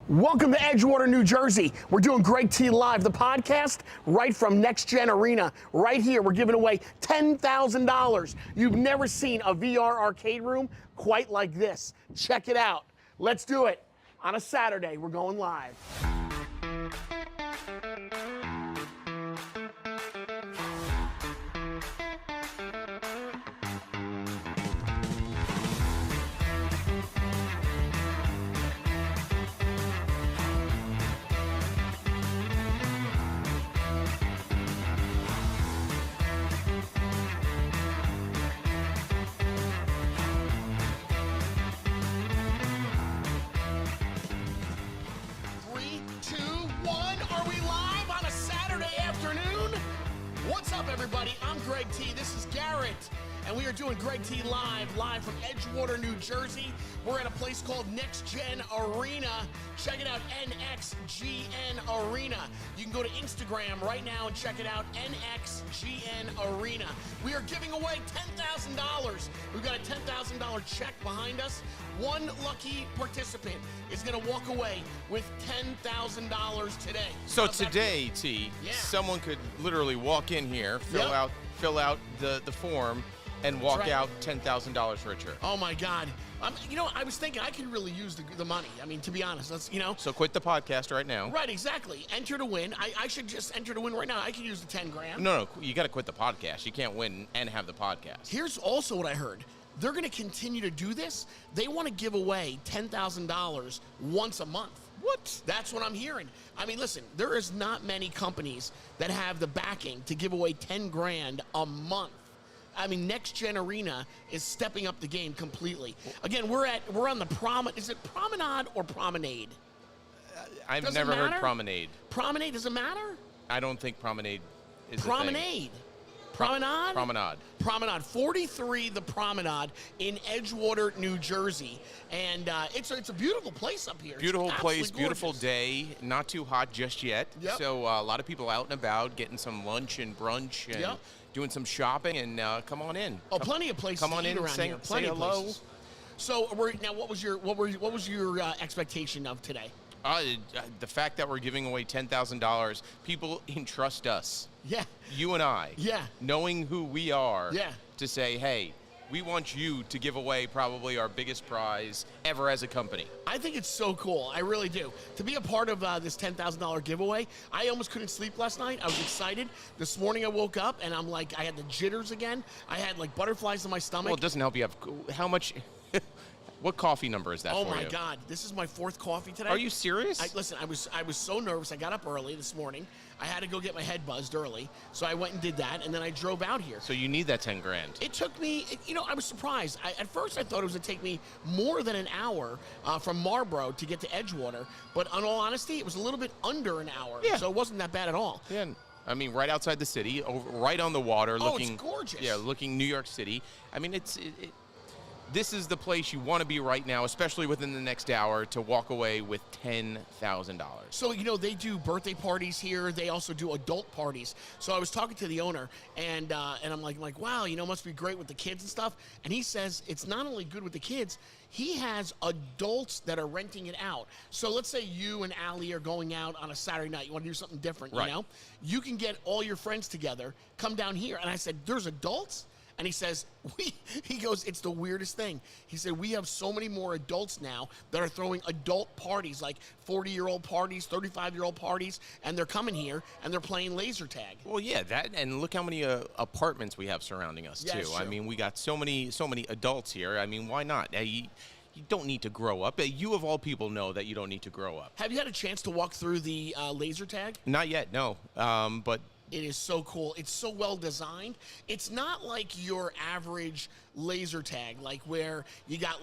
Welcome to Edgewater, New Jersey. We're doing Greg T Live, the podcast, right from NXGN Arena. Right here, we're giving away $10,000. You've never seen a VR arcade room quite like this. Check it out. Let's do it. On a Saturday, we're going live. Everybody, I'm Greg T. This is Garrett, and we are doing Greg T live from Edgewater, New Jersey. We're at a place called NXGN Arena. Check it out, NXGN Arena. You can go to Instagram right now and check it out, NXGN Arena. We are giving away $10,000. We've got a $10,000 check behind us. One lucky participant is going to walk away with $10,000 today. So today, T, someone could literally walk in here, fill out the form, and walk out $10,000 richer. Oh my God! You know, I was thinking I could really use the money. I mean, to be honest, that's So quit the podcast right now. Right, exactly. Enter to win. I should just enter to win right now. I could use the 10 grand. No, you got to quit the podcast. You can't win and have the podcast. Here's also what I heard. They're going to continue to do this. They want to give away $10,000 once a month. What? That's what I'm hearing. I mean, listen, there is not many companies that have the backing to give away 10 grand a month. I mean, NXGN Arena is stepping up the game completely. Again, we're on the promenade. Is it promenade or promenade? I've never heard promenade. Promenade, does it matter? I don't think promenade is promenade. A thing. Promenade? Promenade. Promenade. 43, the Promenade in Edgewater, New Jersey. And it's a beautiful place up here. Beautiful place, gorgeous. Beautiful day. Not too hot just yet. Yep. So a lot of people out and about getting some lunch and brunch and doing some shopping. And come on in. Oh, plenty of places come on to eat in, around say, here. Plenty say of hello. places. So now, what was your expectation of today? The fact that we're giving away $10,000, people entrust us. Yeah. You and I. Yeah. Knowing who we are. Yeah. To say, hey, we want you to give away probably our biggest prize ever as a company. I think it's so cool. I really do. To be a part of this $10,000 giveaway, I almost couldn't sleep last night. I was excited. This morning I woke up and I'm like, I had the jitters again. I had like butterflies in my stomach. Well, it doesn't help you have, how much, what coffee number is that for you? Oh my God, this is my 4th coffee today. Are you serious? Listen, I was so nervous. I got up early this morning. I had to go get my head buzzed early, so I went and did that, and then I drove out here. So you need that 10 grand. It took me, I was surprised. At first I thought it was going to take me more than an hour from Marlboro to get to Edgewater, but in all honesty, it was a little bit under an hour, so it wasn't that bad at all. Yeah. I mean, right outside the city, right on the water. Looking, it's gorgeous. Yeah, looking New York City. I mean, this is the place you want to be right now, especially within the next hour, to walk away with $10,000. So, they do birthday parties here. They also do adult parties. So I was talking to the owner, and I'm like, wow, must be great with the kids and stuff. And he says it's not only good with the kids, he has adults that are renting it out. So let's say you and Allie are going out on a Saturday night. You want to do something different, right. You can get all your friends together, come down here. And I said, there's adults? And he says, he goes, it's the weirdest thing. He said, we have so many more adults now that are throwing adult parties, like 40-year-old parties, 35-year-old parties, and they're coming here and they're playing laser tag. Well, yeah, that, and look how many apartments we have surrounding us, too. I mean, we got so many adults here. I mean, why not? You don't need to grow up. You, of all people, know that you don't need to grow up. Have you had a chance to walk through the laser tag? Not yet, no. But it is so cool. It's so well designed. It's not like your average laser tag, like where you got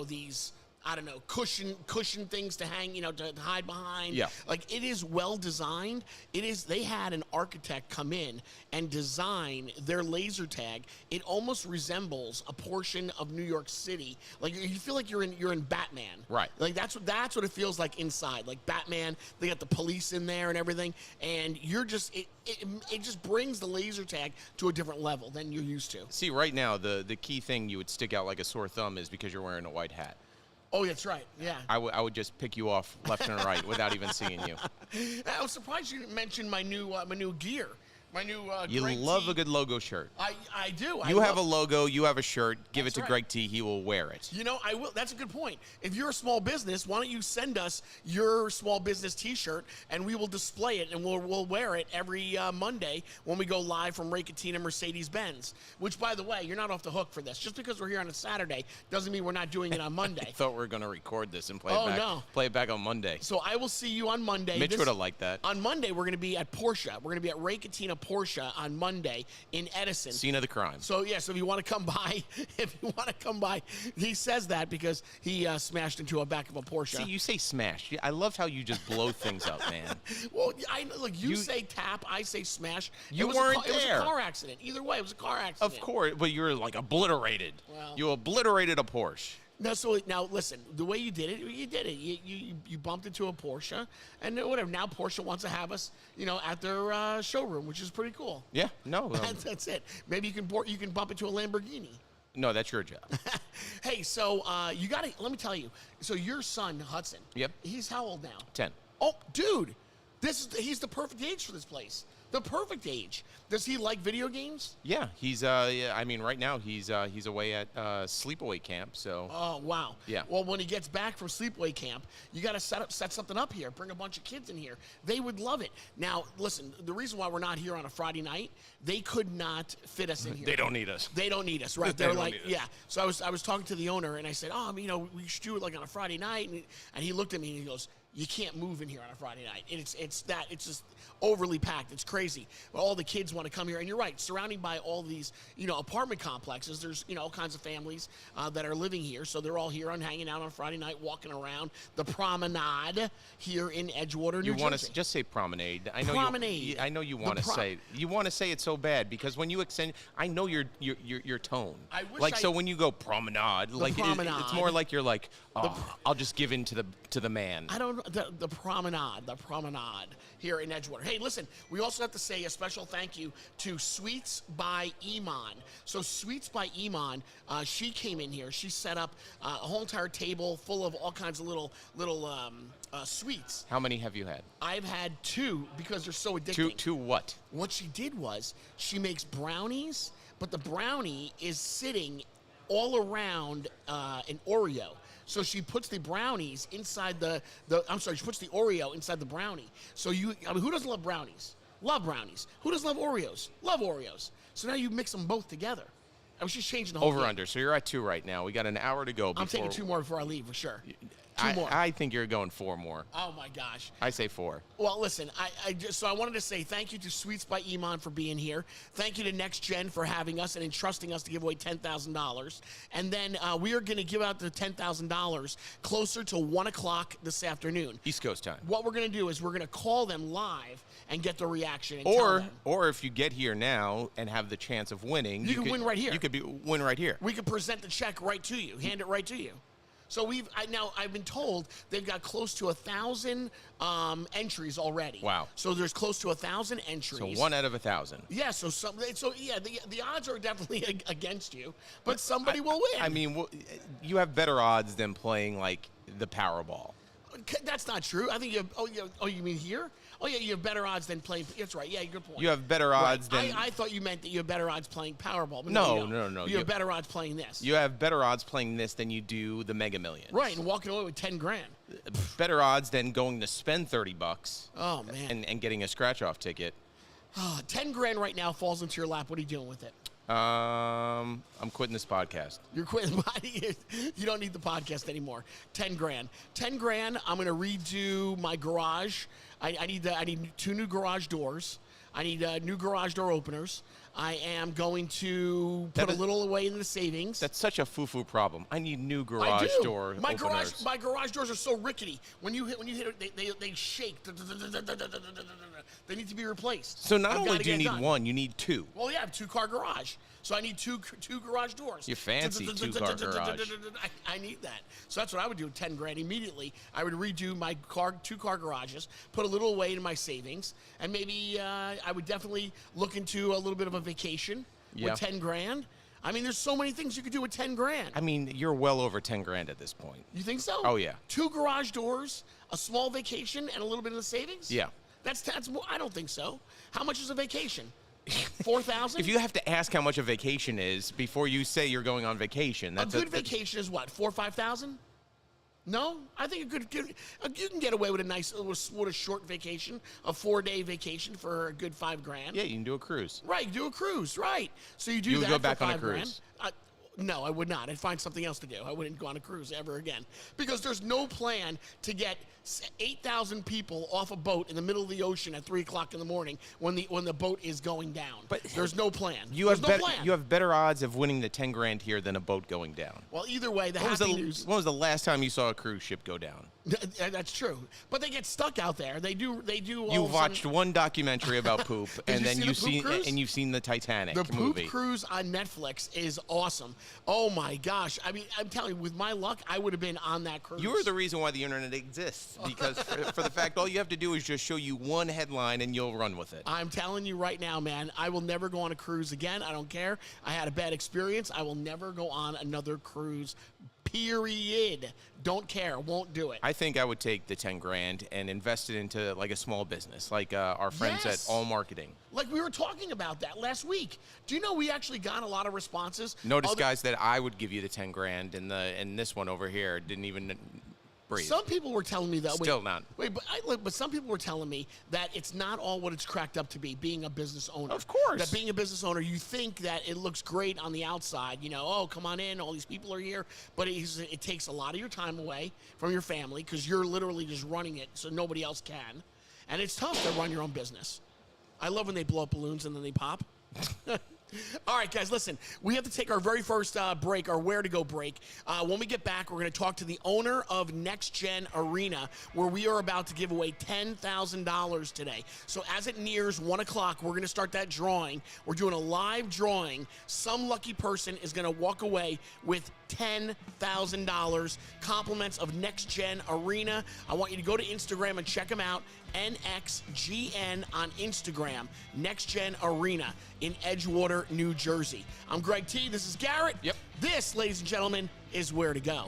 these, I don't know, cushion things to hang, to hide behind. Yeah. Like, it is well designed. They had an architect come in and design their laser tag. It almost resembles a portion of New York City. Like, you feel like you're in Batman. Right. Like, that's what it feels like inside. Like Batman, they got the police in there and everything, and you're just it just brings the laser tag to a different level than you're used to. See, right now, the key thing you would stick out like a sore thumb is because you're wearing a white hat. Oh, that's right. Yeah. I would just pick you off left and right without even seeing you. I was surprised you didn't mention my new gear. My new You Greg love T. a good logo shirt. I do. You have a logo. You have a shirt. Give it to right. Greg T. He will wear it. You know, I will. That's a good point. If you're a small business, why don't you send us your small business T-shirt, and we will display it, and we'll wear it every Monday when we go live from Ray Cattina Mercedes-Benz. Which, by the way, you're not off the hook for this. Just because we're here on a Saturday doesn't mean we're not doing it on Monday. I thought we were going to record this and play it back. No. Play it back on Monday. So I will see you on Monday. Mitch would have liked that. On Monday, we're going to be at Porsche. We're going to be at Ray Cattina Porsche on Monday in Edison. Scene of the crime. So yeah, so if you want to come by, he says that because he smashed into a back of a Porsche. See, you say smash. I love how you just blow things up, man. Well, look, you say tap, I say smash. You weren't there. It was a car accident. Either way, it was a car accident. Of course, but you're like obliterated. Well. You obliterated a Porsche. No, so now listen, the way you did it, you bumped into a Porsche, and whatever. Now Porsche wants to have us, at their showroom, which is pretty cool. Yeah, no, That's it. Maybe you can bump into a Lamborghini. No, that's your job. Hey, so you got to let me tell you. So your son Hudson. Yep. He's how old now? 10. Oh, dude, he's the perfect age for this place. The perfect age. Does he like video games? Yeah, he's I mean, right now he's away at sleepaway camp. So. Oh wow. Yeah. Well, when he gets back from sleepaway camp, you got to set something up here. Bring a bunch of kids in here. They would love it. Now, listen. The reason why we're not here on a Friday night, they could not fit us in here. They don't need us. They don't need us, right? They're like, yeah. So I was talking to the owner and I said, we should do it like on a Friday night, and he looked at me and he goes, you can't move in here on a Friday night. It's just overly packed. It's crazy. All the kids want to come here, and you're right. Surrounding by all these, apartment complexes, there's all kinds of families that are living here. So they're all here hanging out on Friday night, walking around the promenade here in Edgewater, New Jersey. You want to just say promenade? I know promenade. I know you want to say. You want to say it so bad because when you extend, I know your tone. I wish so when you go promenade, promenade. It's more like you're like, I'll just give in to the man. I don't know the promenade here in Edgewater. Hey, listen, we also have to say a special thank you to Sweets by Iman. So Sweets by Iman, she came in here. She set up a whole entire table full of all kinds of little sweets. How many have you had? I've had 2 because they're so addicting. Two what? What she did was she makes brownies, but the brownie is sitting all around an Oreo. So she puts the brownies inside she puts the Oreo inside the brownie. So who doesn't love brownies? Love brownies. Who doesn't love Oreos? Love Oreos. So now you mix them both together. I was just changing the whole Over thing. under. So you're at 2 right now. We got an hour to go. I'm taking 2 more before I leave for sure. 2 more. I think you're going 4 more. Oh my gosh. I say 4. Well, listen, I wanted to say thank you to Sweets by Iman for being here. Thank you to NXGN for having us and entrusting us to give away $10,000. And then we are going to give out the $10,000 closer to 1 o'clock this afternoon. East Coast time. What we're going to do is we're going to call them live and get the reaction. And or if you get here now and have the chance of winning, you can win right here. You could win right here. We could present the check right to you, hand it right to you. So I've been told they've got close to 1,000 entries already. Wow. So there's close to 1,000 entries. So 1 out of 1,000. Yeah. So the odds are definitely against you, but somebody will win. I mean, you have better odds than playing like the Powerball. That's not true. I think you have. Oh, you mean here? Oh, yeah, you have better odds than playing. That's right. Yeah, good point. You have better odds than. I thought you meant that you have better odds playing Powerball. But no. You have better odds playing this. You have better odds playing this than you do the Mega Millions. Right, and walking away with $10,000. Better odds than going to spend $30. Oh man. And getting a scratch-off ticket. $10,000 right now falls into your lap. What are you doing with it? I'm quitting this podcast. You're quitting. You don't need the podcast anymore. $10,000. $10,000. I'm going to redo my garage. I need 2 new garage doors. I need new garage door openers. I am going to put a little away in the savings. That's such a foo-foo problem. I need new garage door openers. My garage doors are so rickety. When you hit it, they shake. They need to be replaced. So not only do you need 1, you need 2. Well, yeah, I have 2-car garage. So I need two garage doors. You fancy 2-car garage. I need that. So that's what I would do with $10,000 immediately. I would redo my 2-car garages, put a little away in my savings, and maybe I would definitely look into a little bit of a vacation with $10,000. I mean, there's so many things you could do with 10 grand. I mean, you're well over 10 grand at this point. You think so? Oh, yeah. 2 garage doors, a small vacation, and a little bit of the savings? Yeah. That's more, I don't think so. How much is a vacation? 4,000? If you have to ask how much a vacation is before you say you're going on vacation, that's a good vacation is what, 4,000 or 5,000? No, I think you can get away with a short vacation, a 4-day vacation for a good $5 grand. Yeah, you can do a cruise. Right, you do a cruise, right? So you do you that would go for back on a $5 cruise. grand. No, I would not. I'd find something else to do. I wouldn't go on a cruise ever again because there's no plan to get 8,000 people off a boat in the middle of the ocean at 3 o'clock in the morning when the boat is going down. But there's no plan. You have better odds of winning the 10 grand here than a boat going down. Well, either way, the happy news. When was the last time you saw a cruise ship go down? That's true, but they get stuck out there. They do. You've watched one documentary about poop, and then you've seen the Titanic movie. The poop cruise on Netflix is awesome. Oh my gosh! I mean, I'm telling you, with my luck, I would have been on that cruise. You are the reason why the internet exists, because for the fact all you have to do is just show you one headline and you'll run with it. I'm telling you right now, man, I will never go on a cruise again. I don't care. I had a bad experience. I will never go on another cruise. Period. Don't care. Won't do it. I think I would take the 10 grand and invest it into like a small business, like our friends at All Marketing. Like we were talking about that last week. Do you know we actually got a lot of responses? Notice, guys, that I would give you the 10 grand, and this one over here didn't even breathe. Some people were telling me that. Still not. But some people were telling me that it's not all what it's cracked up to be, being a business owner. Of course. That being a business owner, you think that it looks great on the outside. You know, oh, come on in, all these people are here. But it takes a lot of your time away from your family because you're literally just running it so nobody else can. And it's tough to run your own business. I love when they blow up balloons and then they pop. All right, guys, listen, we have to take our very first break, our Where to Go break. When we get back, we're going to talk to the owner of NXGN Arena, where we are about to give away $10,000 today. So as it nears 1 o'clock, we're going to start that drawing. We're doing a live drawing. Some lucky person is going to walk away with $10,000, compliments of NXGN Arena. I want you to go to Instagram and check them out. NXGN on Instagram, NXGN Arena in Edgewater, New Jersey. I'm Greg T. This is Garrett. Yep. This, ladies and gentlemen, is Where to Go.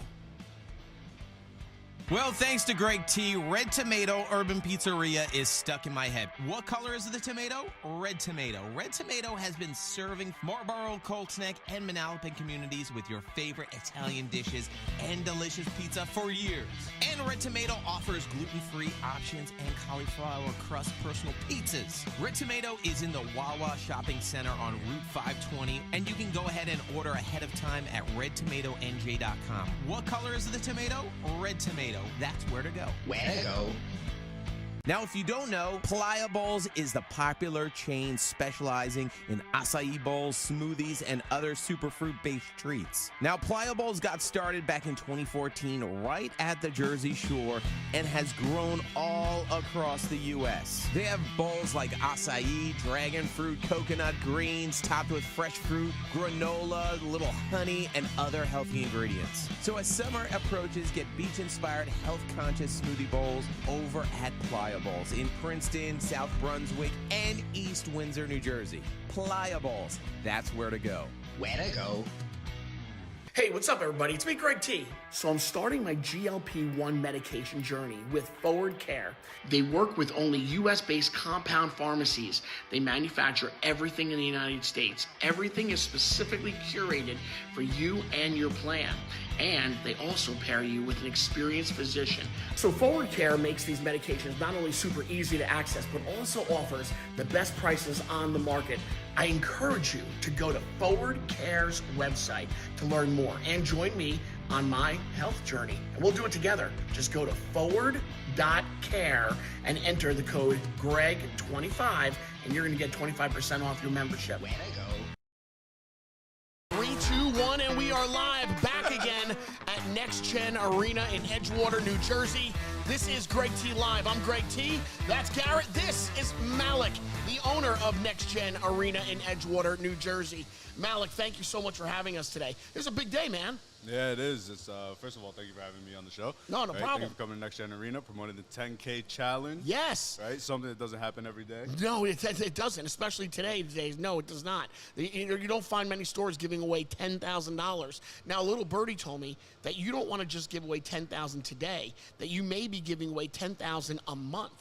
Well, thanks to Greg T, Red Tomato Urban Pizzeria is stuck in my head. What color is the tomato? Red Tomato. Red Tomato has been serving Marlboro, Cold Snack, and Manalapan communities with your favorite Italian dishes and delicious pizza for years. And Red Tomato offers gluten-free options and cauliflower crust personal pizzas. Red Tomato is in the Wawa Shopping Center on Route 520, and you can go ahead and order ahead of time at redtomatonj.com. What color is the tomato? Red Tomato. That's where to go. Where to go? Now, if you don't know, Playa Bowls is the popular chain specializing in acai bowls, smoothies, and other superfruit-based treats. Now, Playa Bowls got started back in 2014 right at the Jersey Shore and has grown all across the U.S. They have bowls like acai, dragon fruit, coconut greens, topped with fresh fruit, granola, little honey, and other healthy ingredients. So as summer approaches, get beach-inspired, health-conscious smoothie bowls over at Playa Bowls in Princeton, South Brunswick, and East Windsor, New Jersey. Playa Bowls, that's where to go. Where to go? Hey, what's up, everybody? It's me, Greg T. So I'm starting my GLP-1 medication journey with Forward Care. They work with only U.S.-based compound pharmacies. They manufacture everything in the United States. Everything is specifically curated for you and your plan. And they also pair you with an experienced physician. So Forward Care makes these medications not only super easy to access, but also offers the best prices on the market. I encourage you to go to Forward Care's website to learn more and join me on my health journey. And we'll do it together. Just go to forward.care and enter the code GREG25 and you're going to get 25% off your membership. Where to go? 3, 2, 1, and we are live back again at NXGN Arena in Edgewater, New Jersey. This is Greg T Live. I'm Greg T. That's Garrett. This is Malik, the owner of NXGN Arena in Edgewater, New Jersey. Malik, thank you so much for having us today. It's a big day, man. Yeah, it is. It's first of all, thank you for having me on the show. No problem. Thank you for coming to Next Gen Arena, promoting the 10K challenge. Yes. Right, something that doesn't happen every day. No, it doesn't, especially today. No, it does not. You don't find many stores giving away $10,000. Now, little birdie told me that you don't want to just give away $10,000 today, that you may be giving away $10,000 a month.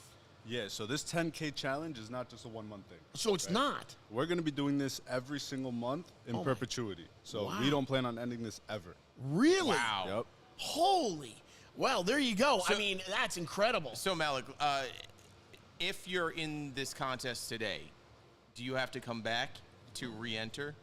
Yeah, so this 10K challenge is not just a one-month thing. So it's not. We're going to be doing this every single month in perpetuity. So we don't plan on ending this ever. Really? Wow. Yep. Holy. Well, there you go. I mean, that's incredible. So, Malik, if you're in this contest today, do you have to come back to re-enter?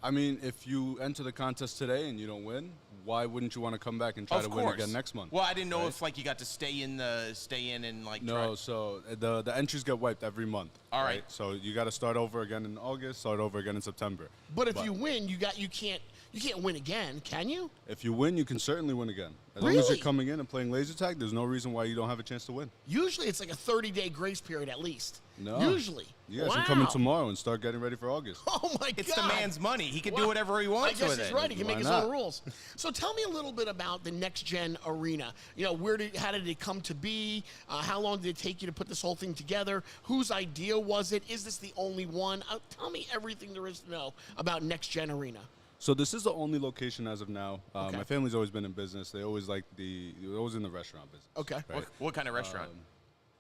I mean, if you enter the contest today and you don't win, why wouldn't you want to come back and try to win again next month? Well, I didn't know if like you got to stay in and like. No, so the entries get wiped every month. All right. So you got to start over again in August, start over again in September. But if you win, you can't win again, can you? If you win, you can certainly win again. As long as you're coming in and playing laser tag, there's no reason why you don't have a chance to win. Usually it's like a 30-day grace period at least. No. Usually. You guys can come in tomorrow and start getting ready for August. Oh, my God. It's the man's money. He can do whatever he wants with it. I guess he's right. He can make his own rules. So tell me a little bit about the Next Gen Arena. You know, how did it come to be? How long did it take you to put this whole thing together? Whose idea was it? Is this the only one? Tell me everything there is to know about Next Gen Arena. So this is the only location as of now. My family's always been in business. They always always in the restaurant business. Okay. Right? What kind of restaurant?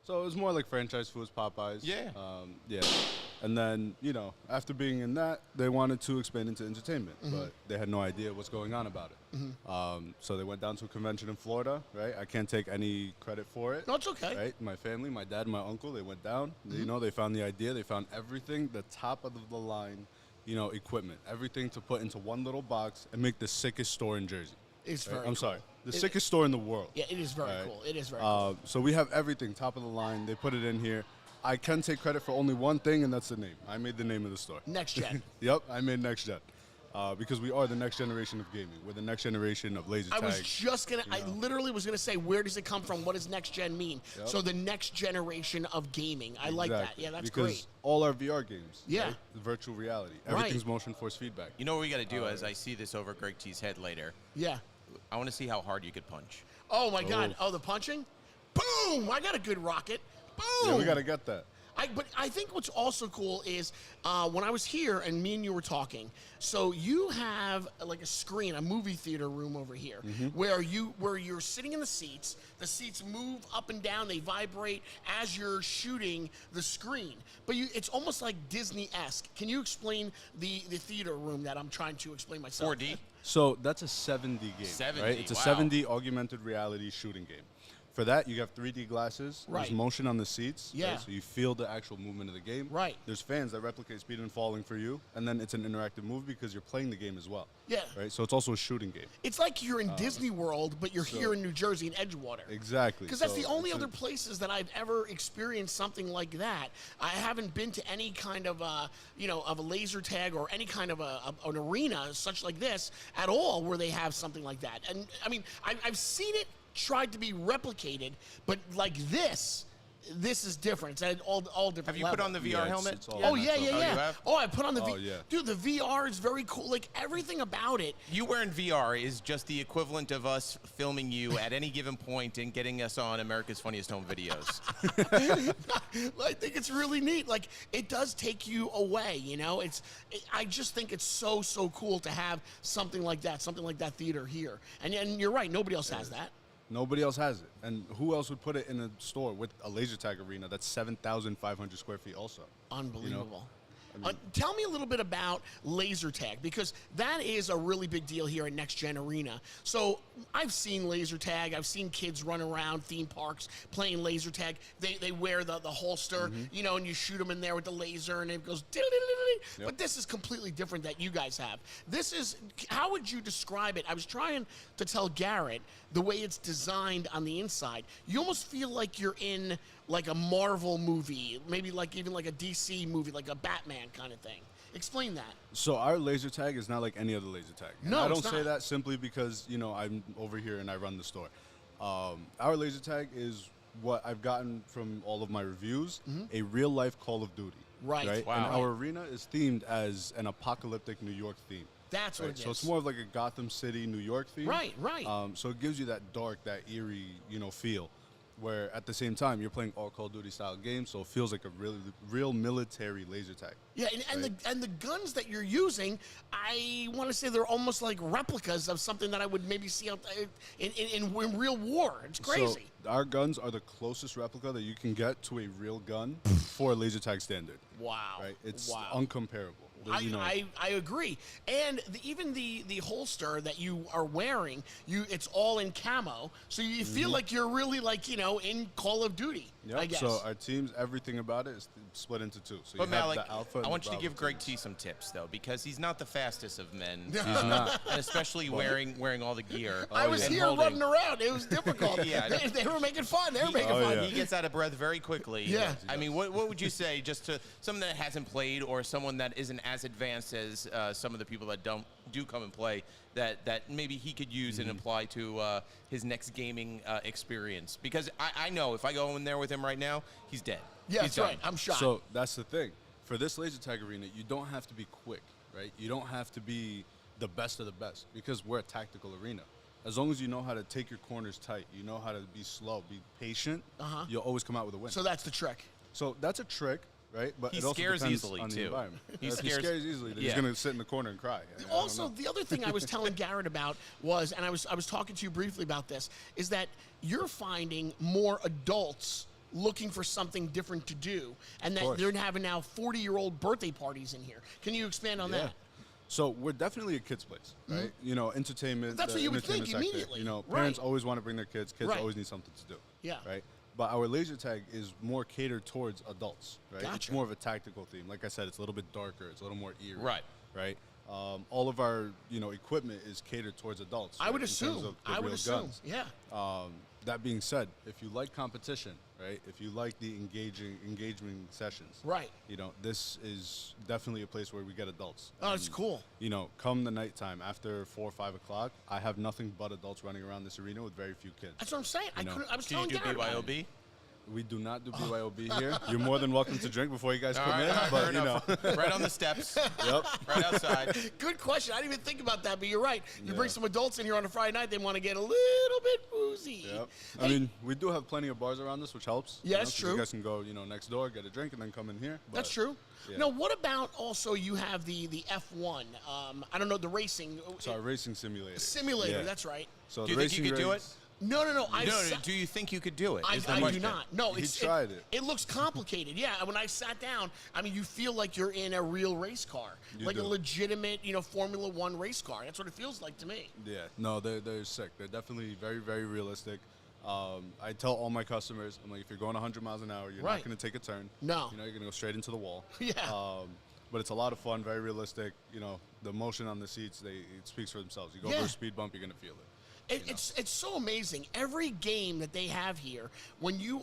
So it was more like franchise foods, Popeyes. Yeah. Yeah. And then, you know, after being in that, they wanted to expand into entertainment, but they had no idea what's going on about it. So they went down to a convention in Florida, right? I can't take any credit for it. No, it's okay. Right? My family, my dad, my uncle, they went down. You know, they found the idea. They found everything, the top of the line, you know, equipment, everything to put into one little box and make the sickest store in Jersey. It's very I'm cool. sorry. The sickest store in the world. Yeah, it is very cool. It is very cool. So we have everything, top of the line. They put it in here. I can take credit for only one thing, and that's the name. I made the name of the store. Next Gen. Yep, I made Next Gen. Because we are the next generation of gaming. We're the next generation of laser tag. I was just going to, I literally was going to say, where does it come from? What does Next Gen mean? Yep. So the next generation of gaming. I like that. Yeah, that's because great. all our VR games, Yeah. right? Virtual reality. Everything's motion force feedback. You know what we got to do as I see this over Greg T's head later? Yeah. I want to see how hard you could punch. Oh, my God. Oh, the punching? Boom! I got a good rocket. Boom! Yeah, we got to get that. But I think what's also cool is when I was here and me and you were talking, so you have like a screen, a movie theater room over here, where you're sitting in the seats move up and down, they vibrate as you're shooting the screen. But it's almost like Disney-esque. Can you explain the theater room that I'm trying to explain myself? 4D? So that's a 7D game, 7D, right? It's a wow. 7D augmented reality shooting game. For that, you have 3D glasses. Right. There's motion on the seats. Yeah. Right? So you feel the actual movement of the game. Right. There's fans that replicate speed and falling for you. And then it's an interactive movie because you're playing the game as well. Yeah. Right? So it's also a shooting game. It's like you're in Disney World, but you're here in New Jersey in Edgewater. Exactly. Because that's the only other places that I've ever experienced something like that. I haven't been to any kind of a laser tag or any kind of an arena such like this at all where they have something like that. And I mean, I've seen it tried to be replicated, but like this is different. It's at all different Have you levels. put on the VR helmet? It's all Oh, on yeah, that yeah, stuff. yeah. you have? Oh, I put on the Oh, yeah. Dude, the VR is very cool. Like, everything about it. You wearing VR is just the equivalent of us filming you at any given point and getting us on America's Funniest Home Videos. I think it's really neat. Like, it does take you away, you know? I just think it's so cool to have something like that theater here. And you're right, nobody else has that. Nobody else has it. And who else would put it in a store with a laser tag arena that's 7,500 square feet also? Unbelievable. Tell me a little bit about laser tag, because that is a really big deal here at Next Gen Arena. So I've seen laser tag. I've seen kids run around theme parks playing laser tag. They wear the holster, you know, and you shoot them in there with the laser, and it goes. Yep. But this is completely different that you guys have. This is, how would you describe it? I was trying to tell Garrett the way it's designed on the inside. You almost feel like you're in like a Marvel movie, maybe like even like a DC movie, like a Batman kind of thing. Explain that. So our laser tag is not like any other laser tag. And No, I it's don't say not. that simply because, you know, I'm over here and I run the store. Our laser tag is what I've gotten from all of my reviews, a real life Call of Duty. Right. Wow. And our arena is themed as an apocalyptic New York theme. That's what it is. So it's more of like a Gotham City, New York theme. Right. So it gives you that dark, that eerie, feel, where at the same time you're playing all Call of Duty style games, so it feels like a real military laser tag. Yeah, and the guns that you're using, I want to say they're almost like replicas of something that I would maybe see out in real war. It's crazy. So our guns are the closest replica that you can get to a real gun for a laser tag standard. Wow. Right? It's wow. uncomparable. I agree, and even the holster that you are wearing, it's all in camo, so you feel like you're really in Call of Duty. Yep. I guess. So our team's everything about it is split into two. So But you have Malik, the alpha. I and want you to Bravo give Greg teams. T some tips though, because he's not the fastest of men. He's not. And especially wearing all the gear. I was and here holding- running around. It was difficult. Yeah. They were making fun. They were making fun. yeah. He gets out of breath very quickly. Yeah. I mean, what would you say just to someone that hasn't played or someone that isn't as advanced as some of the people that do come and play that maybe he could use and apply to his next gaming experience? Because I know if I go in there with him right now, he's dead. Yeah, He's that's right. done. I'm shocked. So that's the thing. For this laser tag arena, you don't have to be quick, right? You don't have to be the best of the best because we're a tactical arena. As long as you know how to take your corners tight, you know how to be slow, be patient, you'll always come out with a win. So that's the trick. So that's a trick, right? But He it also scares depends easily, on the too. environment. He If he scares- scares easily, then Yeah. he's going to sit in the corner and cry. I don't Also, know. the other thing I was telling Garrett about was, and I was talking to you briefly about this, is that you're finding more adults looking for something different to do, and that course. they're having now 40-year-old birthday parties in here. Can you expand on that? So we're definitely a kid's place, right? Entertainment. That's the what you would entertainment think sector. immediately. Parents Right. always want to bring their kids. Kids Right. always need something to do. Yeah. Right. But our laser tag is more catered towards adults, right? It's Gotcha. more of a tactical theme. Like I said, it's a little bit darker. It's a little more eerie. Right. Right. All of our equipment is catered towards adults. I would right, in terms assume. of the I would real assume. guns. Yeah. That being said, if you like competition, right? If you like the engaging sessions, Right. This is definitely a place where we get adults. Oh, it's And, cool. Come the nighttime after 4 or 5 o'clock, I have nothing but adults running around this arena with very few kids. That's what I'm saying. I was Can you telling do Garrett about it. BYOB? We do not do BYOB here. You're more than welcome to drink before you guys All come right, in, fair but enough. Right on the steps, yep. right outside. Good question. I didn't even think about that, but you're right. You Yeah. bring some adults in here on a Friday night, they want to get a little bit boozy. Yep. Hey, I mean, we do have plenty of bars around us, which helps. Yeah, that's 'cause true. You guys can go, next door, get a drink, and then come in here. that's but- true. yeah. Now, what about also you have the F1? I don't know, the racing It's our racing simulator. simulator. Yeah. That's right. So Do the you think you racing could do it? rigs- No. No, do you think you could do it? I is the do question. not. No, He it's tried it. It looks complicated. Yeah, when I sat down, I mean, you feel like you're in a real race car, You like do. a legitimate, Formula One race car. That's what it feels like to me. Yeah, no, they're sick. They're definitely very, very realistic. I tell all my customers, I'm like, if you're going 100 miles an hour, you're Right. not going to take a turn. No. You're going to go straight into the wall. Yeah. But it's a lot of fun, very realistic. The motion on the seats, it speaks for themselves. You go Yeah. over a speed bump, you're going to feel it. It's so amazing. Every game that they have here, when you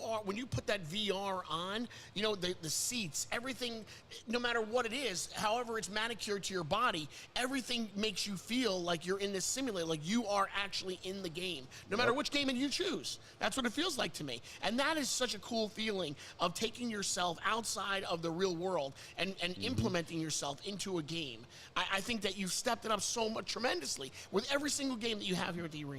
put that VR on, the seats, everything, no matter what it is, however it's manicured to your body, everything makes you feel like you're in this simulator, like you are actually in the game, no matter which game you choose. That's what it feels like to me, and that is such a cool feeling of taking yourself outside of the real world and implementing yourself into a game. I think that you've stepped it up so much tremendously with every single game that you have here at the arena.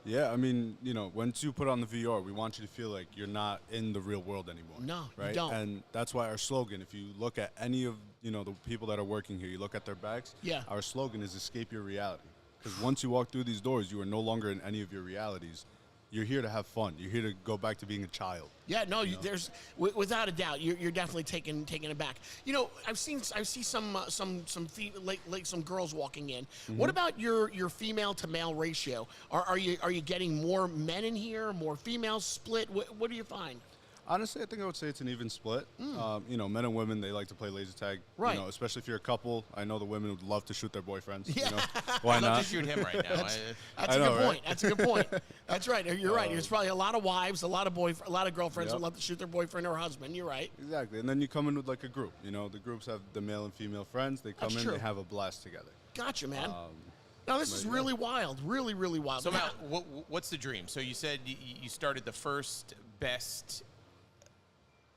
Yeah, I mean, once you put on the VR, we want you to feel like you're not in the real world anymore. No, you right? don't. And that's why our slogan, if you look at any of, the people that are working here, you look at their backs, Yeah. our slogan is escape your reality. Because once you walk through these doors, you are no longer in any of your realities. You're here to have fun. You're here to go back to being a child. Yeah, no, there's without a doubt, you're definitely taking it back. I see some girls walking in. What about your female to male ratio? Are you getting more men in here, more females split? What do you find? Honestly, I think I would say it's an even split. Men and women, they like to play laser tag. Right. Especially if you're a couple. I know the women would love to shoot their boyfriends. Yeah. Why I'd love not? to shoot him right now. That's I a know, good right? point. That's a good point. That's right. You're right. There's probably a lot of wives, a lot of girlfriends who Yep. love to shoot their boyfriend or husband. You're right. Exactly. And then you come in with like a group. The groups have the male and female friends. They come That's in, true. they have a blast together. Gotcha, man. No, this is but really wild. Really, really wild. So, Matt, what's the dream? So you said you started the first best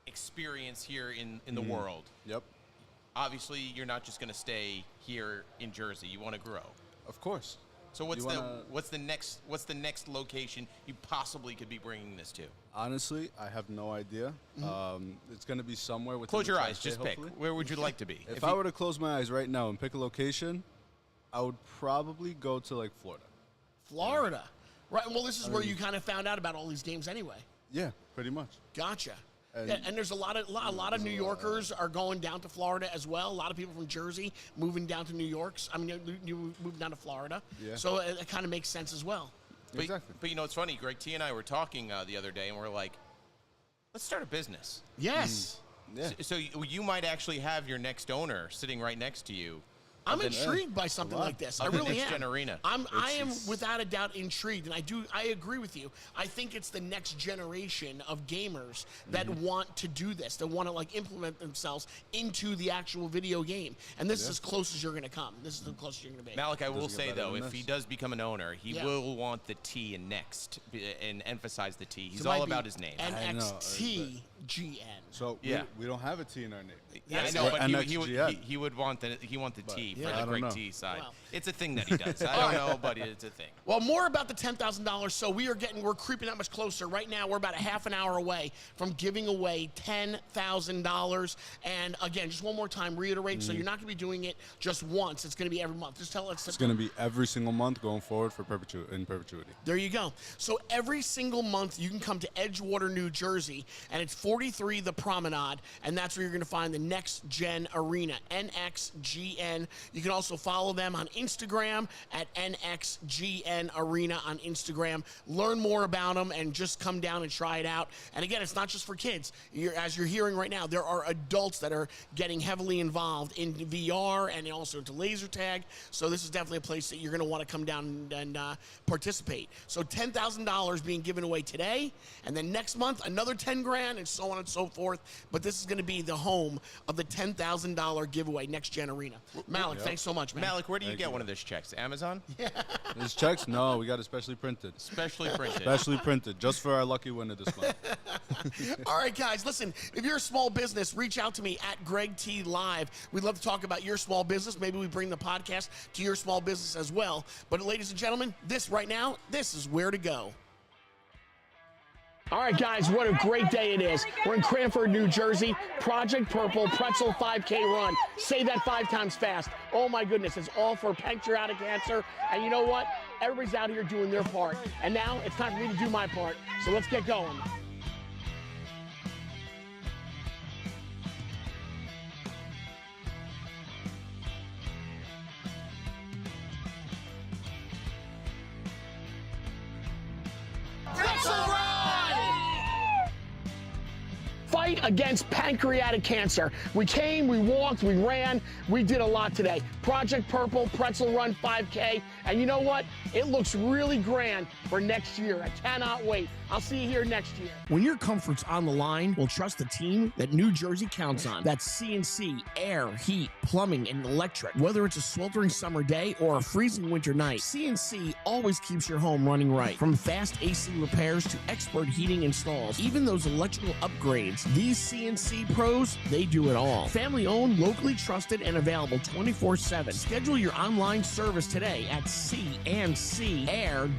experience here in the world. Yep. Obviously, you're not just going to stay here in Jersey. You want to grow. Of course. So what's the next location you possibly could be bringing this to? Honestly, I have no idea. It's going to be somewhere within Close the your eyes. tri-state, Just pick. hopefully. Where would you like to be? If I were to close my eyes right now and pick a location, I would probably go to like Florida. Florida. Right. Well, this is where you kind of found out about all these games anyway. Yeah, pretty much. Gotcha. And there's a lot of New Yorkers are going down to Florida as well. A lot of people from Jersey moving down to New York. I mean, you moved down to Florida. Yeah. So it kind of makes sense as well. Exactly. But you know, it's funny. Greg T and I were talking the other day, and we're like, let's start a business. Yes. Yeah. So you might actually have your next owner sitting right next to you. I'm intrigued by something like this. I really am. NXGN Arena. I am without a doubt intrigued, and I agree with you. I think it's the next generation of gamers that want to do this, that want to like implement themselves into the actual video game. And this is as close as you're going to come. This is the closest you're going to be. Malik, I will say though, if he does become an owner, he will want the T in next and emphasize the T. He's all about his name. NXGN. So we don't have a T in our name. Yeah, I know, but he would want the T for the Greg T side. Wow. It's a thing that he does. I don't know, but it's a thing. Well, more about the $10,000. So we're creeping that much closer. Right now, we're about a half an hour away from giving away $10,000. And again, just one more time, reiterate. So you're not going to be doing it just once. It's going to be every month. Just tell us. It's going to be every single month going forward for in perpetuity. There you go. So every single month, you can come to Edgewater, New Jersey, and it's 43 The Promenade, and that's where you're going to find the Next Gen Arena, NXGN. You can also follow them on Instagram at NXGN Arena on Instagram. Learn more about them and just come down and try it out. And again, it's not just for kids. As you're hearing right now, there are adults that are getting heavily involved in VR and also into laser tag. So this is definitely a place that you're going to want to come down and participate. So $10,000 being given away today, and then next month another 10 grand, and so on and so forth. But this is going to be the home of the $10,000 giveaway, Next Gen Arena. Malik, thanks so much, man. Malik, where do you get one of those checks? Amazon? Yeah. These checks? No, we got it specially printed. Specially printed. Specially printed, just for our lucky winner this month. All right, guys, listen, if you're a small business, reach out to me at Greg T Live. We'd love to talk about your small business. Maybe we bring the podcast to your small business as well. But ladies and gentlemen, this right now, this is where to go. All right, guys, what a great day it is. We're in Cranford, New Jersey. Project Purple Pretzel 5K run. Say that 5 times fast. Oh, my goodness. It's all for pancreatic cancer. And you know what? Everybody's out here doing their part. And now it's time for me to do my part. So let's get going. Fight against pancreatic cancer. We came, we walked, we ran, we did a lot today. Project Purple Pretzel Run 5K, and you know what? It looks really grand for next year. I cannot wait. I'll see you here next year. When your comfort's on the line, we'll trust the team that New Jersey counts on. That's CNC, air, heat, plumbing, and electric. Whether it's a sweltering summer day or a freezing winter night, CNC always keeps your home running right. From fast AC repairs to expert heating installs, even those electrical upgrades, these CNC pros, they do it all. Family owned, locally trusted, and available 24/7. Schedule your online service today at cncair.com.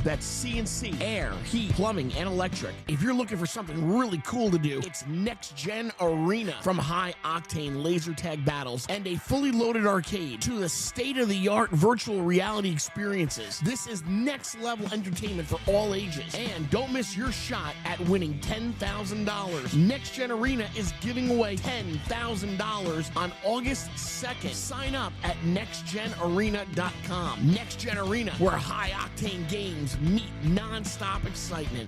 That's CNC, air, heat, plumbing, and electric. If you're looking for something really cool to do, it's Next Gen Arena. From high octane laser tag battles and a fully loaded arcade to the state-of-the-art virtual reality experiences, this is next level entertainment for all ages. And don't miss your shot at winning $10,000. Next Gen Arena is giving away $10,000 on August 2nd. Sign up at nextgenarena.com. Next Gen Arena, where high-octane games meet non-stop excitement.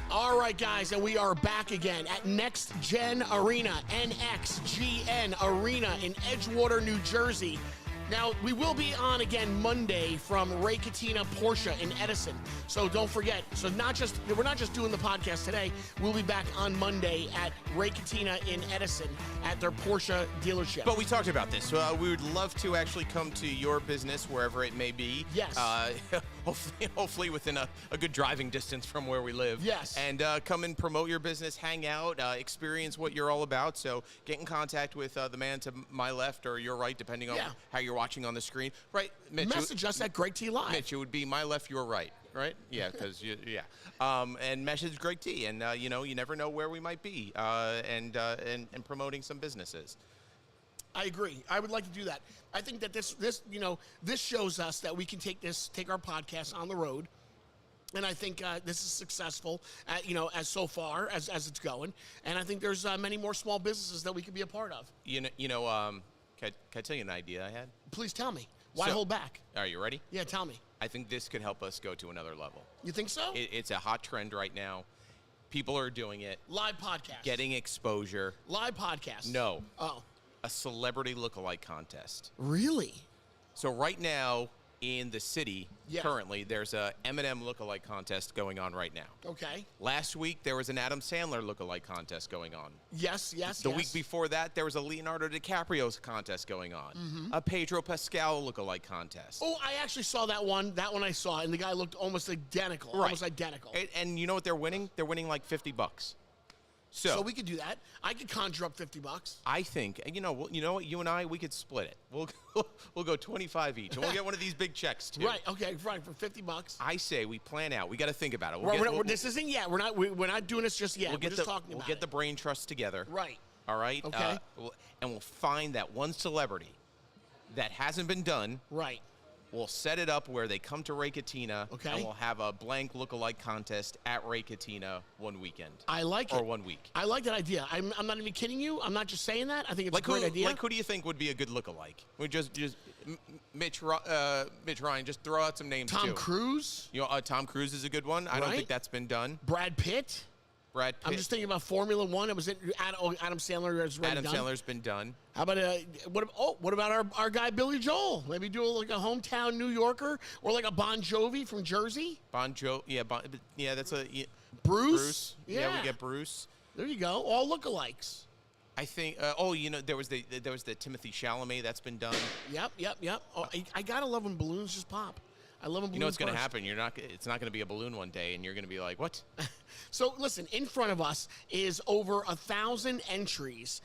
All right, guys, and we are back again at Next Gen Arena, NXGN Arena in Edgewater, New Jersey. Now, we will be on again Monday from Ray Katina Porsche in Edison. So don't forget. So we're not just doing the podcast today. We'll be back on Monday at Ray Katina in Edison at their Porsche dealership. But we talked about this. We would love to actually come to your business, wherever it may be. Yes. hopefully within a good driving distance from where we live. Yes. And come and promote your business, hang out, experience what you're all about. So get in contact with the man to my left or your right, depending on how you're watching on the screen. Right, Mitch? Message us at Greg T Live. Mitch, it would be my left, your right. Right? Yeah, because and message Greg T, and you never know where we might be, and promoting some businesses. I agree. I would like to do that. I think that this shows us that we can take our podcast on the road, and I think this is successful. As so far as it's going, and I think there's many more small businesses that we could be a part of. Can I tell you an idea I had? Please tell me. Why hold back? Are you ready? Yeah, tell me. I think this could help us go to another level. You think so? It's a hot trend right now. People are doing it. Live podcast. Getting exposure. Live podcast. No. Oh. A celebrity lookalike contest. Really? So right now in the city, currently, there's a Eminem lookalike contest going on right now. Okay. Last week, there was an Adam Sandler lookalike contest going on. Yes. The week before that, there was a Leonardo DiCaprio contest going on. Mm-hmm. A Pedro Pascal lookalike contest. Oh, I actually saw that one. That one I saw, and the guy looked almost identical. Right. Almost identical. And you know what they're winning? They're winning like $50. So we could do that. I could conjure up $50. I think, you know what? You and I, we could split it. We'll go 25 each, and we'll get one of these big checks too. Right. Okay. Right. For $50. I say we plan out. We got to think about it. This isn't yet. We're not doing this just yet. We're just talking about it. We'll get the brain trust together. Right. All right. Okay. And we'll find that one celebrity that hasn't been done. Right. We'll set it up where they come to Ray Katina, okay, and we'll have a blank lookalike contest at Ray Katina one weekend. I like it. Or 1 week. I like that idea. I'm not even kidding you. I'm not just saying that. I think it's a great idea. Like, who do you think would be a good lookalike? We just Mitch Ryan, just throw out some names. Tom Cruise. Tom Cruise is a good one. I don't think that's been done. Brad Pitt. I'm just thinking about Formula One. It was Adam Sandler has already done. Adam Sandler's been done. How about what about our guy Billy Joel? Maybe do like a hometown New Yorker or like a Bon Jovi from Jersey. Bon Jovi, that's a Bruce. Yeah, we get Bruce. There you go. All lookalikes. I think. There was the Timothy Chalamet that's been done. Yep. Oh, I gotta love when balloons just pop. I love when balloons. You know what's going to happen? It's not going to be a balloon one day, and you're going to be like, what? So listen, in front of us is over 1,000 entries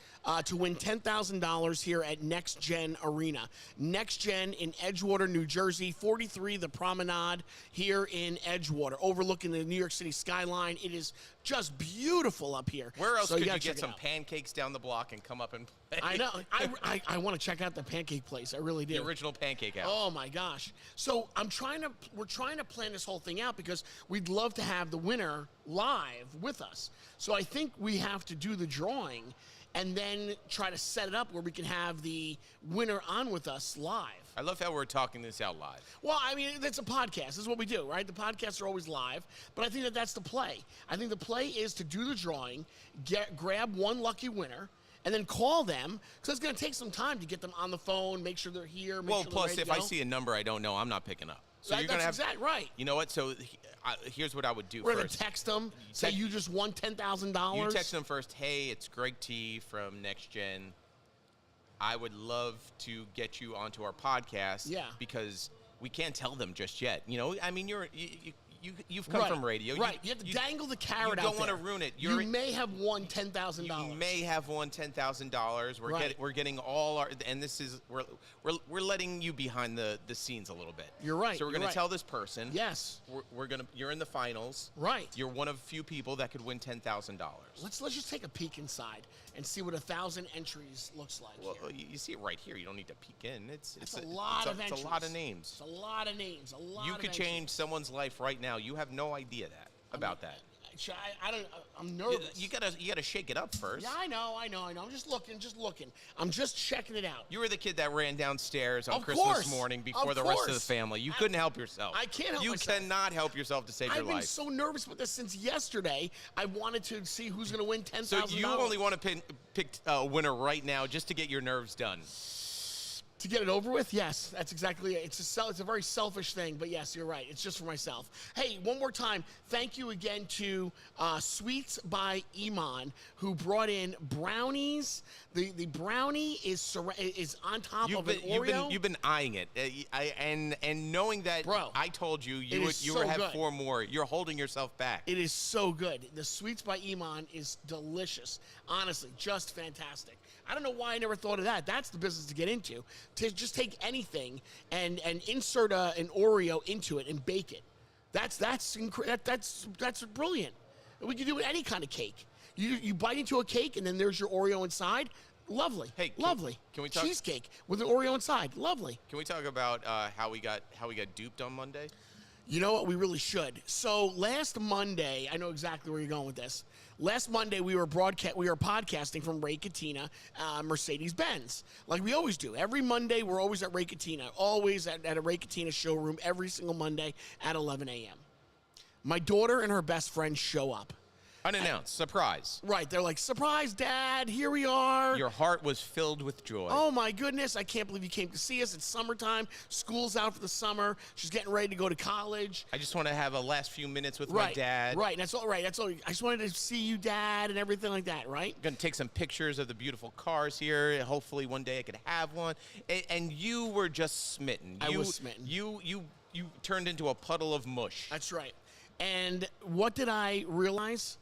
to win $10,000 here at NXGN Arena. NXGN in Edgewater, New Jersey, 43 The Promenade here in Edgewater, overlooking the New York City skyline. It is just beautiful up here. Where else could you get some pancakes down the block and come up and play? I know. I want to check out the pancake place. I really do. The original Pancake House. Oh my gosh. So we're trying to plan this whole thing out because we'd love to have the winner live with us. So I think we have to do the drawing and then try to set it up where we can have the winner on with us live. I love how we're talking this out live. Well, I mean, that's a podcast. This is what we do, right? The podcasts are always live, but I think that that's the play. I think the play is to do the drawing, grab one lucky winner, and then call them, because it's going to take some time to get them on the phone, make sure they're here, make sure they're plus, ready if to go. I see a number I don't know, I'm not picking up. So that's exactly right. You know what? So here's what I would do We're first. We're going to text them, say you just won $10,000. You text them first, hey, it's Greg T from NXGN. I would love to get you onto our podcast. Yeah. Because we can't tell them just yet. You know, I mean, you've come from radio. Right. You have to dangle the carrot out there. You don't want to ruin it. You may have won $10,000. You may have won $10,000. We're getting all our, and this is we're letting you behind the scenes a little bit. You're right. So we're going to tell this person. Yes. You're in the finals. Right. You're one of few people that could win $10,000. Let's just take a peek inside and see what 1,000 entries looks like. Well, here. You see it right here. You don't need to peek in. It's a lot of entries. It's a lot of names. It's a lot of names. You could change someone's life right now. You have no idea about that. I'm nervous. You gotta shake it up first. Yeah, I know. I'm just looking. I'm just checking it out. You were the kid that ran downstairs on Christmas morning before the rest of the family. You couldn't help yourself. I can't help myself. You cannot help yourself to save your life. I've been so nervous about this since yesterday. I wanted to see who's going to win $10,000. So you only want to pick a winner right now just to get your nerves done. To get it over with? Yes, that's exactly it. It's a very selfish thing, but yes, you're right. It's just for myself. Hey, one more time, thank you again to Sweets by Iman, who brought in brownies. The brownie is on top of an Oreo. You've been eyeing it, and knowing that, Bro, I told you so would have good. 4 more. You're holding yourself back. It is so good. The Sweets by Iman is delicious. Honestly, just fantastic. I don't know why I never thought of that. That's the business to get into. To just take anything and insert an Oreo into it and bake it. That's brilliant. We can do it with any kind of cake. You bite into a cake and then there's your Oreo inside. Lovely. Hey, lovely. Can we talk cheesecake with an Oreo inside? Lovely. Can we talk about how we got duped on Monday? You know what? We really should. So last Monday, I know exactly where you're going with this. Last Monday, we were podcasting from Ray Katina, Mercedes-Benz, like we always do. Every Monday, we're always at Ray Katina, always at a Ray Katina showroom every single Monday at 11 a.m. My daughter and her best friend show up. Unannounced. Surprise. Right. They're like, surprise, Dad, here we are. Your heart was filled with joy. Oh, my goodness. I can't believe you came to see us. It's summertime. School's out for the summer. She's getting ready to go to college. I just want to have a last few minutes with my dad. Right. That's all right. That's all. I just wanted to see you, Dad, and everything like that, right? Going to take some pictures of the beautiful cars here. Hopefully one day I could have one. And you were just smitten. I was smitten. You turned into a puddle of mush. That's right. And what did I realize?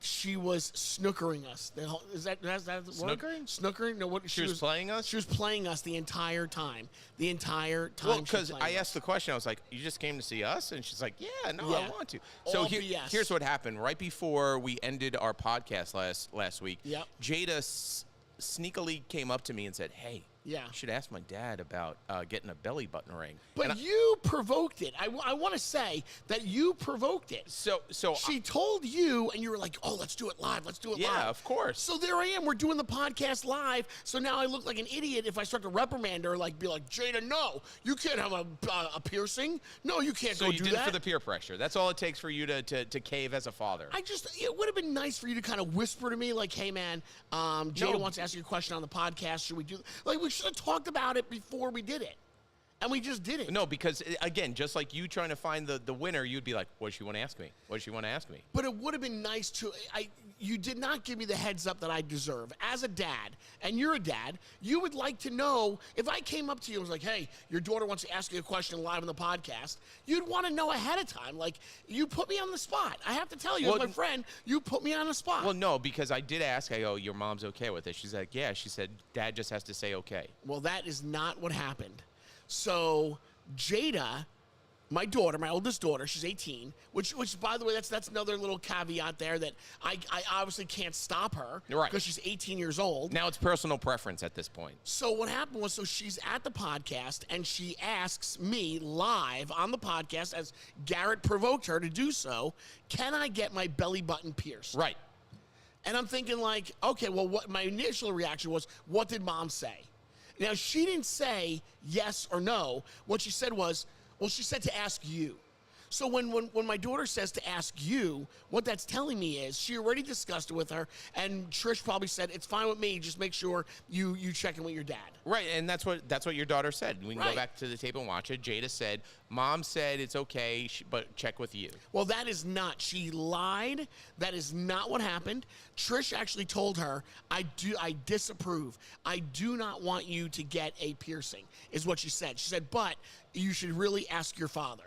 She was snookering us. Is that the word? Snookering? Snookering? No, what? She was playing us? She was playing us the entire time. Well, because I asked the question, I was like, you just came to see us? And she's like, yeah, no, I want to. So here's what happened. Right before we ended our podcast last week, Jada sneakily came up to me and said, hey, you should ask my dad about getting a belly button ring. But you provoked it. I want to say that you provoked it. So she told you, and you were like, oh, let's do it live. Let's do it live. Yeah, of course. So there I am. We're doing the podcast live. So now I look like an idiot if I start to reprimand her, be like, Jada, no, you can't have a piercing. No, you can't go do that. So you did it for the peer pressure. That's all it takes for you to cave as a father. It would have been nice for you to kind of whisper to me, like, hey, man, Jada wants to ask you a question on the podcast. Should we do, we should have talked about it before we did it. And we just did it. No, because, again, just like you trying to find the winner, you'd be like, what does she want to ask me? What does she want to ask me? But it would have been nice to... You did not give me the heads up that I deserve. As a dad, and you're a dad, you would like to know... If I came up to you and was like, hey, your daughter wants to ask you a question live on the podcast, you'd want to know ahead of time. Like, you put me on the spot. I have to tell you, as my friend, you put me on the spot. Well, no, because I did ask, I go, your mom's okay with it? She's like, yeah. She said, Dad just has to say okay. Well, that is not what happened. So Jada, my daughter, my oldest daughter, she's 18, which by the way, that's another little caveat there that I obviously can't stop her because she's 18 years old. Now it's personal preference at this point. So what happened was, she's at the podcast and she asks me live on the podcast, as Garrett provoked her to do so, can I get my belly button pierced? Right. And I'm thinking like, okay, well, what my initial reaction was, what did Mom say? Now, she didn't say yes or no. What she said was, well, she said to ask you. So when my daughter says to ask you, what that's telling me is she already discussed it with her, and Trish probably said, it's fine with me, just make sure you check in with your dad. Right, and that's what your daughter said. We can go back to the tape and watch it. Jada said, Mom said it's okay, but check with you. Well, that is not. She lied. That is not what happened. Trish actually told her, I disapprove. I do not want you to get a piercing, is what she said. She said, but you should really ask your father.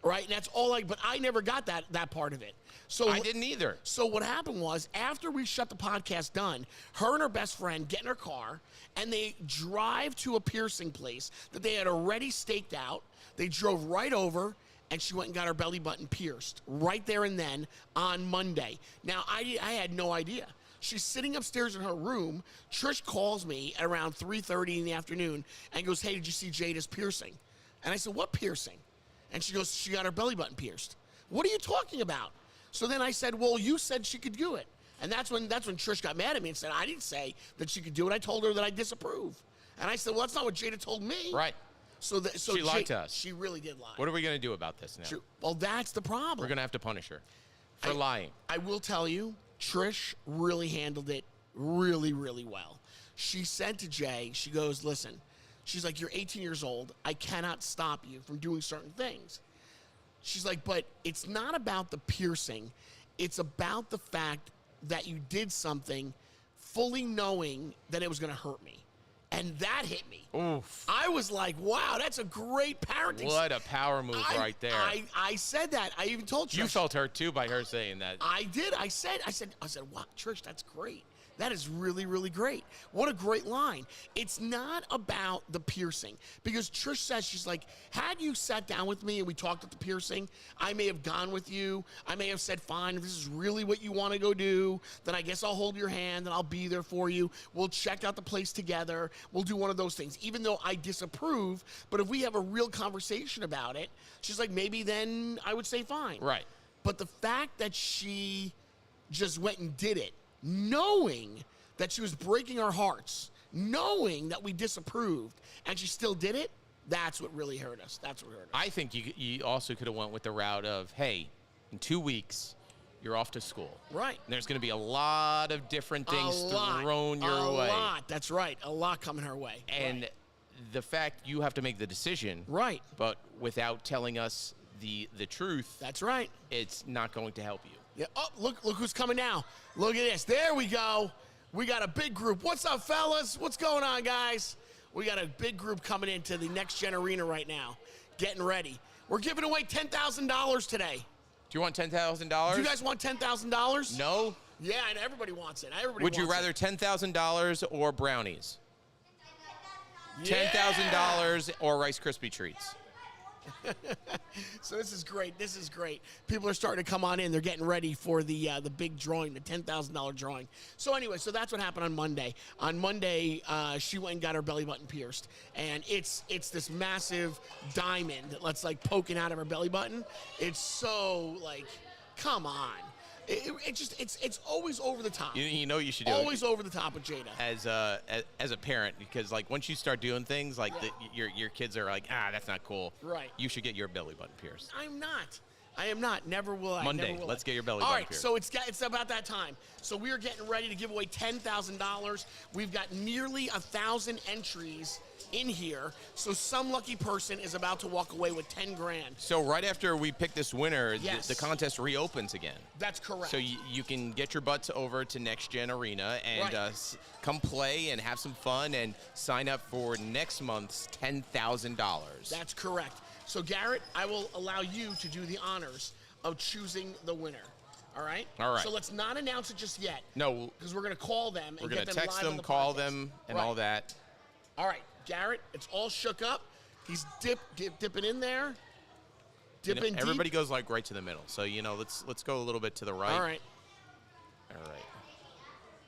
Right, and that's all but I never got that part of it. So I didn't either. So what happened was, after we shut the podcast done, her and her best friend get in her car and they drive to a piercing place that they had already staked out. They drove right over, and she went and got her belly button pierced right there and then on Monday. Now I had no idea. She's sitting upstairs in her room. Trish calls me at around 3:30 in the afternoon and goes, hey, did you see Jada's piercing? And I said, what piercing? And she goes, she got her belly button pierced. What are you talking about? So then I said, well, you said she could do it. And that's when Trish got mad at me and said, I didn't say that she could do it. I told her that I disapprove. And I said, well, that's not what Jada told me. Right. So she lied to us. She really did lie. What are we going to do about this now? Well, that's the problem. We're going to have to punish her for lying. I will tell you, Trish really handled it really, really well. She said to Jay, she goes, listen, She's like, you're 18 years old. I cannot stop you from doing certain things. She's like, but it's not about the piercing. It's about the fact that you did something fully knowing that it was going to hurt me. And that hit me. Oof. I was like, wow, that's a great parenting. What a power move right there. I said that. I even told Trish. You felt hurt too by her saying that. I did. I said, wow, Trish, that's great. That is really, really great. What a great line. It's not about the piercing, because Trish says, she's like, had you sat down with me and we talked at the piercing, I may have gone with you. I may have said, fine, if this is really what you want to go do, then I guess I'll hold your hand and I'll be there for you. We'll check out the place together. We'll do one of those things, even though I disapprove. But if we have a real conversation about it, she's like, maybe then I would say fine. Right. But the fact that she just went and did it, knowing that she was breaking our hearts, knowing that we disapproved, and she still did it, that's what really hurt us. That's what hurt us. I think you also could have went with the route of, hey, in 2 weeks, you're off to school. Right. And there's going to be a lot of different things thrown your way. A lot. That's right. A lot coming her way. And the fact you have to make the decision. Right. But without telling us the truth. That's right. It's not going to help you. Yeah. Oh, look who's coming now. Look at this. There we go. We got a big group. What's up, fellas? What's going on, guys? We got a big group coming into the Next Gen Arena right now, getting ready. We're giving away $10,000 today. Do you want $10,000? Do you guys want $10,000? No. Yeah, and everybody wants it. Everybody Would you wants rather $10,000 or brownies? Yeah. $10,000 or Rice Krispie treats? So this is great. This is great. People are starting to come on in. They're getting ready for the big drawing, the $10,000 drawing. So anyway, so that's what happened on Monday. On Monday, she went and got her belly button pierced, and it's this massive diamond that's like poking out of her belly button. It's so like, come on. It's always over the top. You know you should do always over the top with Jada. As a parent, because like once you start doing things like your kids are like, that's not cool. Right. You should get your belly button pierced. I am not. Never will I. Monday, never will let's I. get your belly All button right, pierced. so it's about that time. So we are getting ready to give away $10,000. We've got nearly 1,000 entries in here. So some lucky person is about to walk away with 10 grand. So right after we pick this winner, Yes. the contest reopens again. That's correct. So you can get your butts over to Next Gen Arena and Right. come play and have some fun and sign up for next month's $10,000. That's correct. So Garrett, I will allow you to do the honors of choosing the winner. All right? All right. So let's not announce it just yet. No, Because we're going to call them we're and going get to them text live on them, the call podcast. them, and Right. all that. All right, Garrett, it's all shook up. He's dipping in there. Dipping deep. Everybody goes like right to the middle. So let's go a little bit to the right. All right. All right.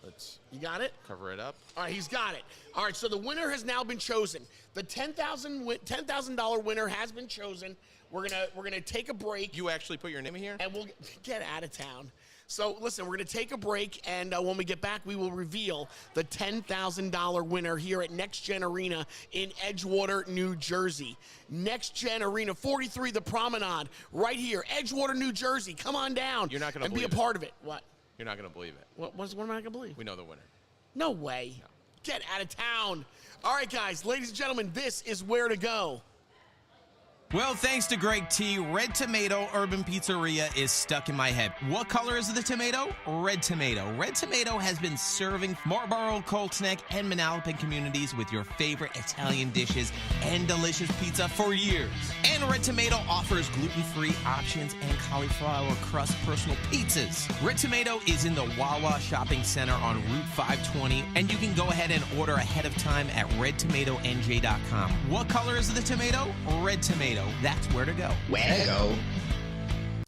Let's You got it? cover it up. All right, he's got it. All right, so the winner has now been chosen. The $10,000 winner has been chosen. We're gonna take a break. You actually put your name in here? And we'll get out of town. So listen, we're going to take a break, and when we get back, we will reveal the $10,000 winner here at Next Gen Arena in Edgewater, New Jersey. Next Gen Arena, 43, the Promenade, right here, Edgewater, New Jersey. Come on down. You're not going to and be believe a part of it. What? You're not going to believe it. What am I going to believe? We know the winner. No way. No. Get out of town. All right, guys, ladies and gentlemen, this is where to go. Well, thanks to Greg T, Red Tomato Urban Pizzeria is stuck in my head. What color is the tomato? Red Tomato. Red Tomato has been serving Marlboro, Colts Neck, and Manalapan communities with your favorite Italian dishes and delicious pizza for years. And Red Tomato offers gluten-free options and cauliflower crust personal pizzas. Red Tomato is in the Wawa Shopping Center on Route 520, and you can go ahead and order ahead of time at redtomatonj.com. What color is the tomato? Red Tomato. That's where to go. Where to go?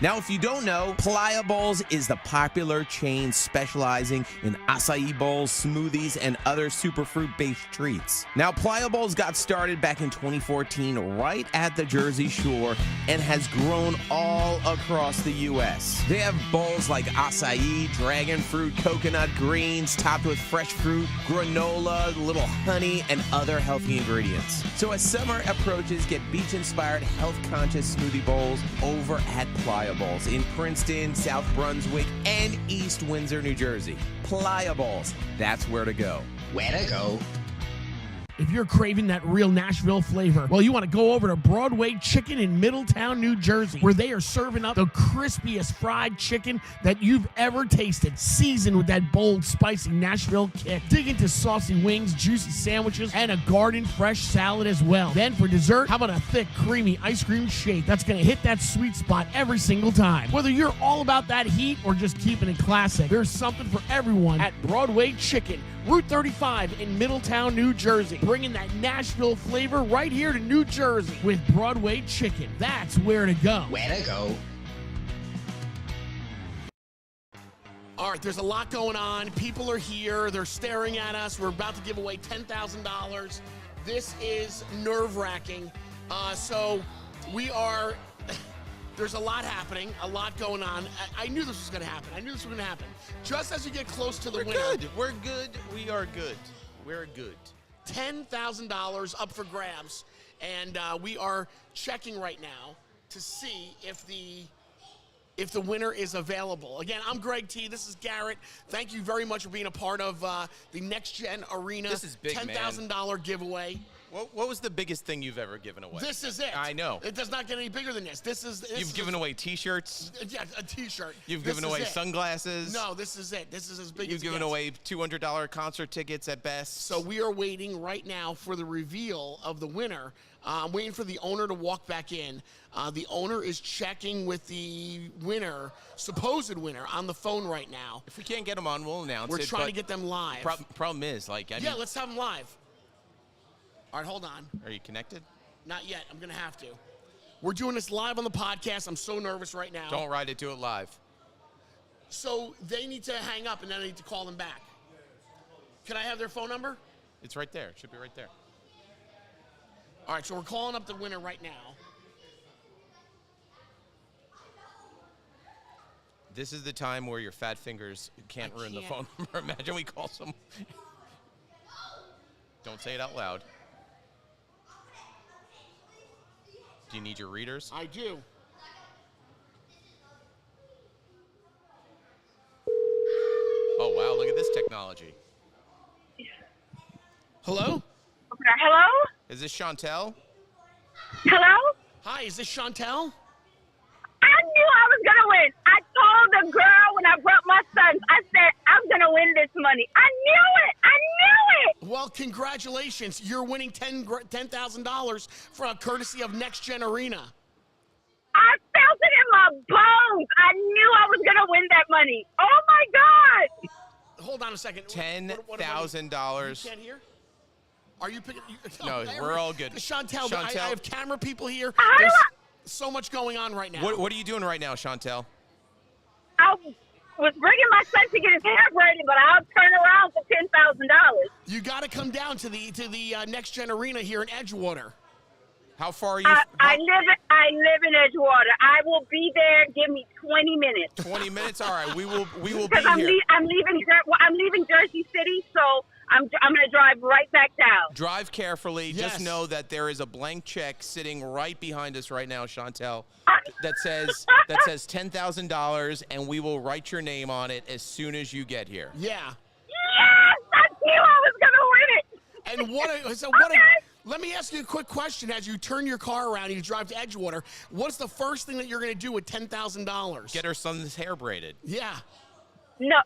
Now, if you don't know, Playa Bowls is the popular chain specializing in acai bowls, smoothies, and other superfruit-based treats. Now, Playa Bowls got started back in 2014 right at the Jersey Shore and has grown all across the U.S. They have bowls like acai, dragon fruit, coconut greens, topped with fresh fruit, granola, little honey, and other healthy ingredients. So as summer approaches, get beach-inspired, health-conscious smoothie bowls over at Playa Bowls in Princeton, South Brunswick, and East Windsor, New Jersey. Playa Bowls, that's where to go. Where to go? If you're craving that real Nashville flavor, well, you want to go over to Broadway Chicken in Middletown, New Jersey, where they are serving up the crispiest fried chicken that you've ever tasted, seasoned with that bold, spicy Nashville kick. Dig into saucy wings, juicy sandwiches, and a garden fresh salad as well. Then for dessert, how about a thick, creamy ice cream shake that's going to hit that sweet spot every single time. Whether you're all about that heat or just keeping it classic, there's something for everyone at Broadway Chicken, Route 35 in Middletown, New Jersey. Bringing that Nashville flavor right here to New Jersey with Broadway Chicken. That's where to go. Where to go. All right, there's a lot going on. People are here. They're staring at us. We're about to give away $10,000. This is nerve-wracking. So we are... There's a lot happening, a lot going on. I knew this was going to happen. Just as you get close to the winner. We're good. We are good. We're good. $10,000 up for grabs. And we are checking right now to see if the winner is available. Again, I'm Greg T. This is Garrett. Thank you very much for being a part of the Next Gen Arena. This is big, $10,000 giveaway. What was the biggest thing you've ever given away? This is it. I know. It does not get any bigger than this. You've given away T-shirts. Yeah, a T-shirt. You've given away sunglasses. No, this is it. This is as big as You've given away $200 concert tickets at best. So we are waiting right now for the reveal of the winner. I'm waiting for the owner to walk back in. The owner is checking with the winner, supposed winner, on the phone right now. If we can't get them on, we'll announce it. We're trying to get them live. Problem is, yeah, let's have them live. All right, hold on. Are you connected? Not yet. I'm going to have to. We're doing this live on the podcast. I'm so nervous right now. Don't write it, do it live. So they need to hang up, and then I need to call them back. Can I have their phone number? It's right there. It should be right there. All right, so we're calling up the winner right now. This is the time where your fat fingers can't ruin the phone number. Imagine we call some. Don't say it out loud. Do you need your readers? I do. Oh, wow. Look at this technology. Hello? Hello? Is this Chantel? Hello? Hi, is this Chantel? I knew I was going to win. I told the girl when I brought my sons, I said, I'm going to win this money. I knew it. I knew it. Well, congratulations. You're winning $10,000 for courtesy of Next Gen Arena. I felt it in my bones. I knew I was going to win that money. Oh, my God. Hold on a second. $10,000. You can't hear? Are you picking? No, we're all good. Chantel, I have camera people here. How There's do so much going on right now. What are you doing right now, Chantel? I was bringing my son to get his hair braided, but I'll turn around for $10,000. You got to come down to the Next Gen Arena here in Edgewater. How far are you? I live in Edgewater. I will be there. Give me 20 minutes. 20 minutes. All right, we will be here. I'm leaving Jersey City, so I'm going to drive right back down. Drive carefully. Yes. Just know that there is a blank check sitting right behind us right now, Chantel, that says $10,000, and we will write your name on it as soon as you get here. Yeah. Yes, I knew I was going to win it. And let me ask you a quick question. As you turn your car around and you drive to Edgewater, what's the first thing that you're going to do with $10,000? Get her son's hair braided. Yeah. No.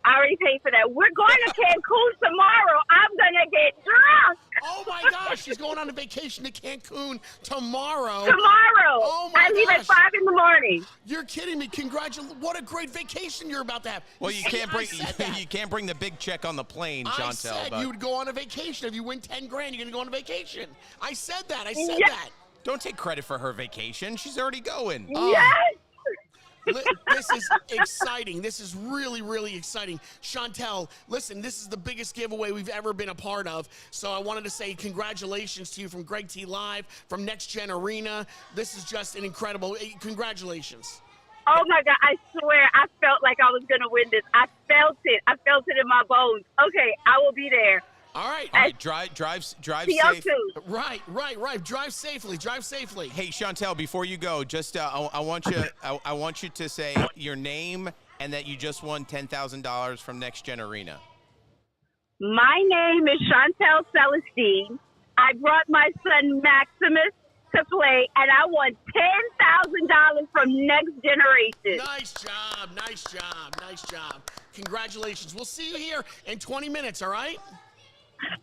I already paid for that. We're going to Cancun tomorrow. I'm going to get drunk. Oh, my gosh. She's going on a vacation to Cancun tomorrow. Oh, my I leave at 5 in the morning. You're kidding me. Congratulations. What a great vacation you're about to have. Well, you can't bring the big check on the plane, Chantel. I said you would go on a vacation. If you win 10 grand, you're going to go on a vacation. I said that. That. Don't take credit for her vacation. She's already going. Yes. This is exciting. This is really, really exciting. Chantel, listen, this is the biggest giveaway we've ever been a part of. So I wanted to say congratulations to you from Greg T Live, from Next Gen Arena. This is just an incredible, congratulations. Oh, my God. I swear I felt like I was going to win this. I felt it. I felt it in my bones. Okay, I will be there. All right. Drive safe. Right. Drive safely. Hey, Chantel, before you go, just I want you to say your name and that you just won $10,000 from Next Gen Arena. My name is Chantel Celestine. I brought my son Maximus to play, and I won $10,000 from Next Generation. Nice job, nice job, nice job. Congratulations. We'll see you here in 20 minutes, all right?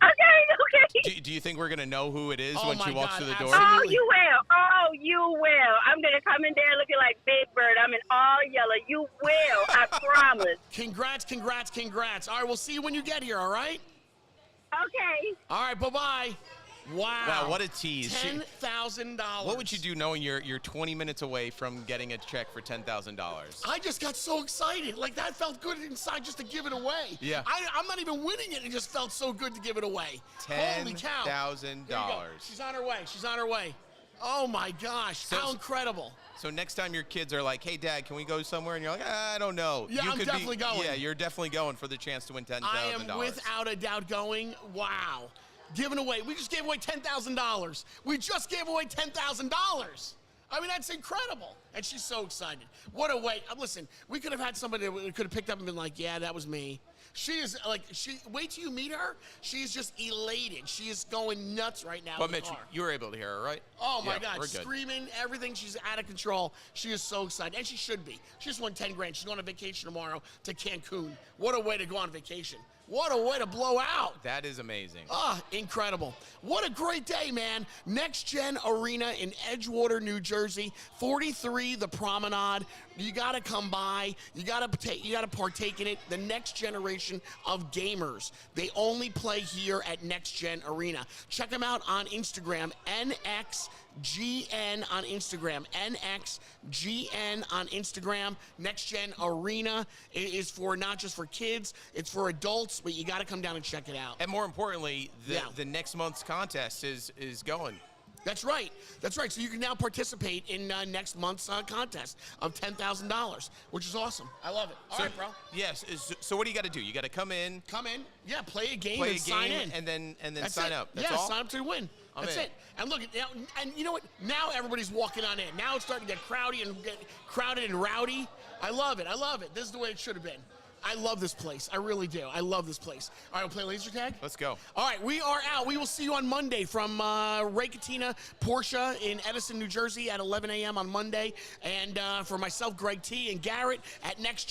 Okay. Do you think we're gonna know who it is Oh when she my walks God, through the door? absolutely. Oh, you will. Oh, you will. I'm going to come in there looking like Big Bird. I'm in all yellow. You will. I promise. Congrats, congrats, congrats. All right, we'll see you when you get here, all right? Okay. All right, bye-bye. Wow. Wow, what a tease. $10,000. What would you do knowing you're 20 minutes away from getting a check for $10,000? I just got so excited. Like, that felt good inside just to give it away. Yeah. I'm not even winning it. It just felt so good to give it away. Holy cow. $10,000. She's on her way. She's on her way. Oh, my gosh. How incredible. So next time your kids are like, hey, Dad, can we go somewhere? And you're like, I don't know. Yeah, I'm definitely going. Yeah, you're definitely going for the chance to win $10,000. I am without a doubt going. Wow. Giving away. We just gave away $10,000. We just gave away $10,000. I mean, that's incredible. And she's so excited. What a way. Listen, we could have had somebody that could have picked up and been like, yeah, that was me. She is like, wait till you meet her. She's just elated. She is going nuts right now. But in the Mitch, car. you were able to hear her, right? Oh my Yeah, God, we're good. screaming, everything. She's out of control. She is so excited, and she should be. She just won 10 grand. She's going on vacation tomorrow to Cancun. What a way to go on vacation. What a way to blow out. That is amazing. Ah, incredible. What a great day, man. Next Gen Arena in Edgewater, New Jersey, 43 The Promenade. You got to come by. You got to partake in it. The next generation of gamers. They only play here at Next Gen Arena. Check them out on Instagram, NXGN on Instagram, NXGN on Instagram. Next Gen Arena is for not just for kids, it's for adults, but you got to come down and check it out. And more importantly, Yeah. the next month's contest is going. That's right. That's right. So you can now participate in next month's contest of $10,000, which is awesome. I love it. All right, bro. Yes. So what do you got to do? You got to come in, Yeah, play a game and sign in. and then That's sign it. up. That's yeah, all? sign up to win. That's in. it. And look, and you know what? Now everybody's walking on in. Now it's starting to get crowded and rowdy. I love it. I love it. This is the way it should have been. I love this place. I really do. I love this place. All right, we'll play laser tag? Let's go. All right, we are out. We will see you on Monday from Ray Katina Porsche in Edison, New Jersey at 11 a.m. on Monday. And for myself, Greg T, and Garrett at Next